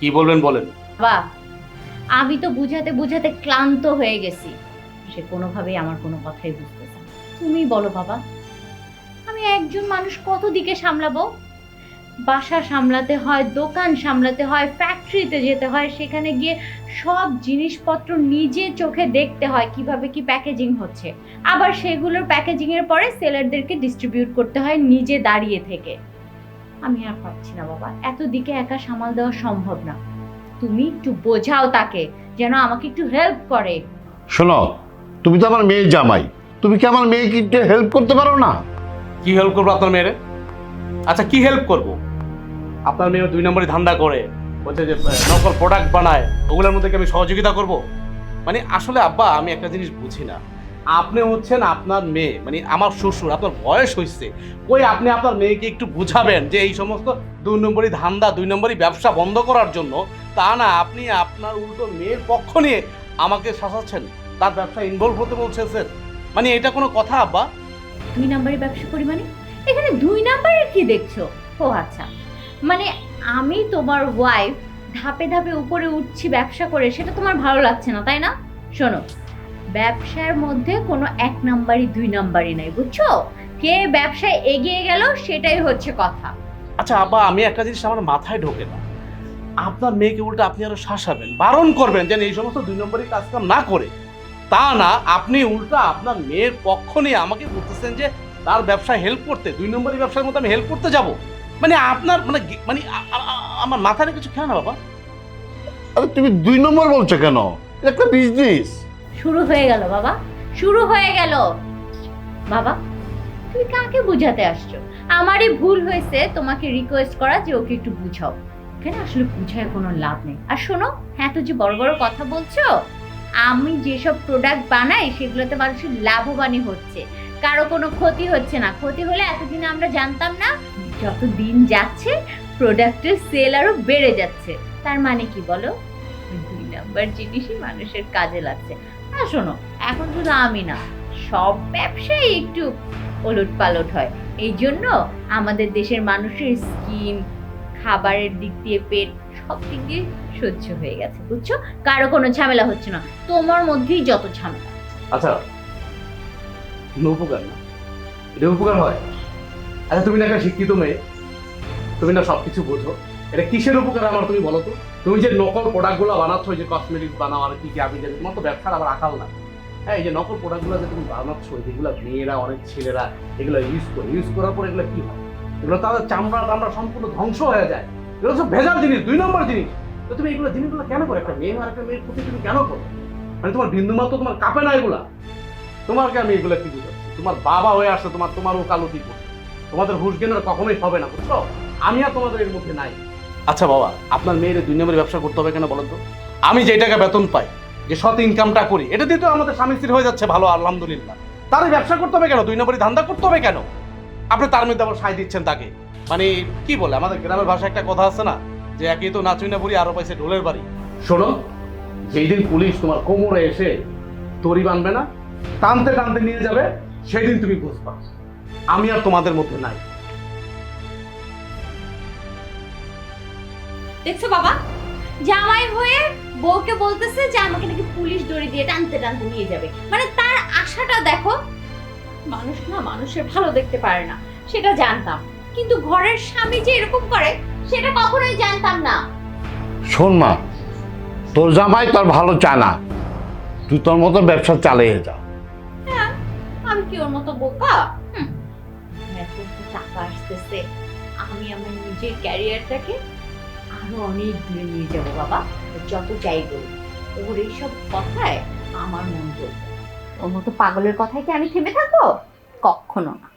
কি বলবেন বলেন। বাবা, আমি তো বুঝাতে বুঝাতে ক্লান্ত হয়ে গেছি। সে কোনোভাবেই আমার কোনো কথাই বুঝতেছে না। তুমি বলো বাবা, আমি একজন মানুষ কত দিকে সামলাবো? বাসা সামলাতে হয়, দোকান সামলাতে হয়, ফ্যাক্টরিতে যেতে হয়, সেখানে গিয়ে সব জিনিসপত্র নিজে চোখে দেখতে হয় কিভাবে কি প্যাকেজিং হচ্ছে। আবার সেগুলোর প্যাকেজিং এর পরে সেলারদেরকে ডিস্ট্রিবিউট করতে হয় নিজে দাঁড়িয়ে থেকে। আমি আর পারছি না বাবা, এত দিকে একা সামাল দেওয়া সম্ভব না। তুমি একটু বোঝাও তাকে, যেন আমাকে একটু হেল্প করে। শোনো, তুমি তো আমার মেয়ের জামাই, তুমি কি আমার মেয়েকে একটু হেল্প করতে পারো না? কি হেল্প করবো আপনার মেয়েরে? আচ্ছা কি হেল্প করব? আপনার মেয়ে 2 নম্বরই ধান্দা করে, বলছে যে নকল প্রোডাক্ট বানায়, ওগুলোর মধ্যে কি আমি সহযোগিতা করব? মানে আসলে আব্বা আমি একটা জিনিস বুঝি না। আপনি হচ্ছেন আপনার মেয়ে, মানে আমার শ্বশুর, আপনার বয়স হয়েছে, কই আপনি আপনার মেয়েকে একটু বুঝাবেন যে এই সমস্ত 2 নম্বরই ধান্দা, 2 নম্বরই ব্যবসা বন্ধ করার জন্য। তা না, আপনি আপনার উল্টো মেয়ের পক্ষ নিয়ে আমাকে শাসাচ্ছেন, তার ব্যবসা ইনভলভ হতে বলছেন। মানে এটা কোনো কথা আব্বা? 2 নাম্বারের ব্যবসা করি মানে? এখানে 2 নাম্বারের কি দেখছো? ও আচ্ছা, মানে আমি তোমার ওয়াইফ ধাপে ধাপে উপরে উঠছি ব্যবসা করে, সেটা তোমার ভালো লাগছে না তাই না? শোনো, ব্যবসার মধ্যে কোনো 1 নাম্বারই 2 নাম্বারই নাই, বুঝছো? কে ব্যবসায় এগিয়ে গেল সেটাই হচ্ছে কথা। আচ্ছা আব্বা, আমি একটা জিনিস আমার মাথায় ঢোকে না। আপনার মেয়েকে উল্টো আপনি আরো শাসাবেন, বারণ করবেন যেন এই সমস্ত 2 নম্বরই কাজকাম না করে। তা না, আপনি উল্টা আপনার মেয়ের পক্ষ নিয়ে আমাকে বলতেছেন যে তার ব্যবসায় হেল্প করতে, 2 নম্বরই ব্যবসার মধ্যে আমি হেল্প করতে যাব। মানে আপনার মানে মানে আমার মাথায় কিছু খেয়ে না বাবা। আরে তুমি 2 নম্বর বলছো কেন? এটা একটা বিজনেস। শুরু হয়ে গেল বাবা, শুরু হয়ে গেল। বাবা, তুমি কাকে বুঝাতে আসছো? আমারই ভুল হয়েছে তোমাকে রিকোয়েস্ট করা যে ওকে একটু বুঝাও। এখানে আসলে বুঝায় কোনো লাভ নেই। আর শোনো, হ্যাঁ তো যে বড় বড় কথা বলছো, আমি যেসব প্রোডাক্ট বানাই সেগুলোতে মানুষের লাভবানই হচ্ছে, কারো কোনো ক্ষতি হচ্ছে না। ক্ষতি হলে এতদিনে আমরা জানতাম না। যত দিন যাচ্ছে প্রোডাক্টের সেল আরো বেড়ে যাচ্ছে। তার মানে কি বলো? 2 নাম্বার জিনিসই মানুষের কাজে লাগছে। আর শোনো, এখন শুধু আমি না, সব ব্যবসায় একটু ওলট পালট হয়। এই জন্য আমাদের দেশের মানুষের স্কিন, খাবারের দিক দিয়ে পেট, সব দিক দিয়ে সহ্য হয়ে গেছে, বুঝছো? কারো কোনো ঝামেলা হচ্ছে না, তোমার মধ্যেই যত ঝামেলা। আচ্ছা, কোনো উপকার না? এটা উপকার হয়? আচ্ছা তুমি না একটা শিক্ষিত মেয়ে, তুমি না সবকিছু বোঝো, এটা কিসের উপকার আমার তুমি বলো তো? তুমি যে নকল প্রোডাক্টগুলো বানাচ্ছ, যে কসমেটিক্স বানাও আর কি কি আমি জানি, তোমার তো ব্যবসার আবার আকাল না। হ্যাঁ, এই যে নকল প্রোডাক্টগুলো যে তুমি বানাচ্ছ, যেগুলো মেয়েরা, অনেক ছেলেরা এগুলো ইউজ করার পর এগুলো কি হয়? এগুলো তাদের চামড়া টামড়া সম্পূর্ণ ধ্বংস হয়ে যায়। এগুলো সব ভেজাল জিনিস, 2 নম্বর জিনিস। তো তুমি এগুলো জিনিসগুলো কেন করো? একটা মেয়ে আর একটা মেয়ের ক্ষতি তুমি কেন করো? মানে তোমার বিন্দুমাত্র তোমার কাঁপে না এগুলা? তোমাকে আমি এগুলো কি বুঝাচ্ছি? তোমার বাবা হয়ে আসছে, তোমার ওকালতি করছে। তোমাদের হুশ জ্ঞান আর কখনোই হবে না, বুঝছো? আমি আর তোমাদের এর মধ্যে নাই। আচ্ছা বাবা, আপনার মেয়ের 2 নম্বরের ব্যবসা করতে হবে কেন বলেন তো? আমি যে টাকা বেতন পাই, যে সৎ ইনকামটা করি, এটা দিয়ে তো আমাদের স্বামী স্ত্রী হয়ে যাচ্ছে ভালো, আলহামদুলিল্লাহ। তার ব্যবসা করতে হবে কেন? 2 নম্বরই ধান্দা করতে হবে কেন? আপনি তার মধ্যে আবার সাই দিচ্ছেন তাকে। মানে কি বলে, আমাদের গ্রামের ভাষায় একটা কথা আছে না, যে একই তো নাচুই না বুড়ি, আরো পাইছে ঢোলের বাড়ি। শোনো, যেই দিন পুলিশ তোমার কোমরে এসে দড়ি বাঁধবে না, টানতে টানতে নিয়ে যাবে, সেই দিন তুমি বুঝবা আমি আর তোমাদের মধ্যে নাই। দেখছো বাবা, জামাই হয়ে বউকে বলতেছে যে আমাকে নাকি পুলিশ দড়ি দিয়ে টানতে টানতে নিয়ে যাবে। মানে তার আশাটা দেখো। মানুষ না মানুষের ভালো দেখতে পারে না, সেটা জানতাম, কিন্তু ঘরের স্বামী যে এরকম করে সেটা কখনোই জানতাম না। শোন মা, তোর জামাই তোর ভালো চায় না, তুই তোর মতো ব্যবসা চালিয়ে যা। হ্যাঁ, আমি কি ওর মতো বোকা? এত টাকা আসতেছে, আমি আমার নিজের ক্যারিয়ারটাকে আরো অনেক দূরে নিয়ে যাবো বাবা। যত চাই বলি, ওর এইসব কথায় আমার মন চলবে। ওর মতো পাগলের কথায় কি আমি থেমে থাকবো? কখনো না।